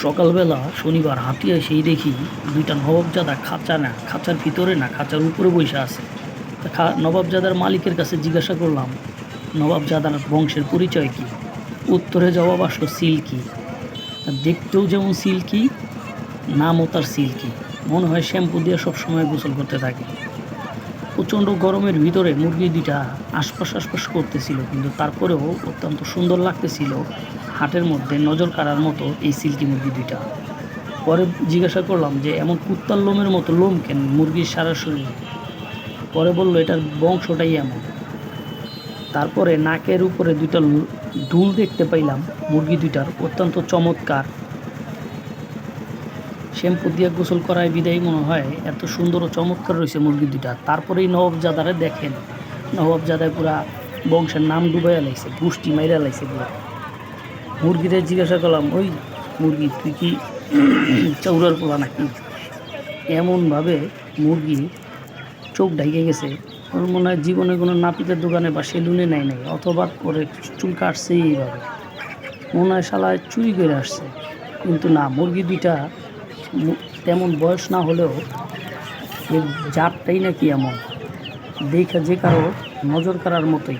সকালবেলা শনিবার হাঁটিয়ে সেই দেখি দুইটা নবাবজাদা খাঁচার ভিতরে না খাঁচার উপরে বসে আছে। তা নবাবজাদার মালিকের কাছে জিজ্ঞাসা করলাম, নবাবজাদার বংশের পরিচয় কি? উত্তরে জবাব আসলো সিল্কি। তা দেখতেও যেমন সিল্কি, নামও তার সিল্কি। মনে হয় শ্যাম্পু দিয়ে সবসময় গোসল করতে থাকে। প্রচণ্ড গরমের ভিতরে মুরগি দুইটা আশপাশ করতেছিল, কিন্তু তারপরেও অত্যন্ত সুন্দর লাগতেছিল। হাটের মধ্যে নজর কাড়ার মতো এই সিল্কি মুরগি দুইটা। পরে জিজ্ঞাসা করলাম যে এমন কুত্তার লোমের মতো লোম কেন মুরগির সারা শরীরে? পরে বলল এটার বংশটাই এমন। তারপরে নাকের উপরে দুইটা দুল দেখতে পাইলাম মুরগি দুইটার, অত্যন্ত চমৎকার। শ্যাম্পু দিয়ে গোসল করায় বিদায় মনে হয় এত সুন্দর ও চমৎকার রয়েছে মুরগি দুইটা। তারপরেই নবাবজাদারে দেখেন, নবাবজাদায় পুরা বংশের নাম ডুবাইয়া লাইছে, গোষ্ঠী মাইরা লাইছে পুরা। মুরগিরে জিজ্ঞাসা করলাম, ওই মুরগি তুই কি চৌরার পোলা নাকি? এমনভাবে মুরগি চোখ ঢেকে গেছে, ওর মনে হয় জীবনে কোনো নাপিতের দোকানে বা সেলুনে নেয় নাই, অথবা ওরে চুল কাটছে এইভাবে। মনে হয় শালায় চুরি করে আসছে। কিন্তু না, মুরগি দুইটা তেমন বয়স না হলেও এর জাতটাই নাকি এমন, দেখা যে কারো নজর কাড়ার মতোই।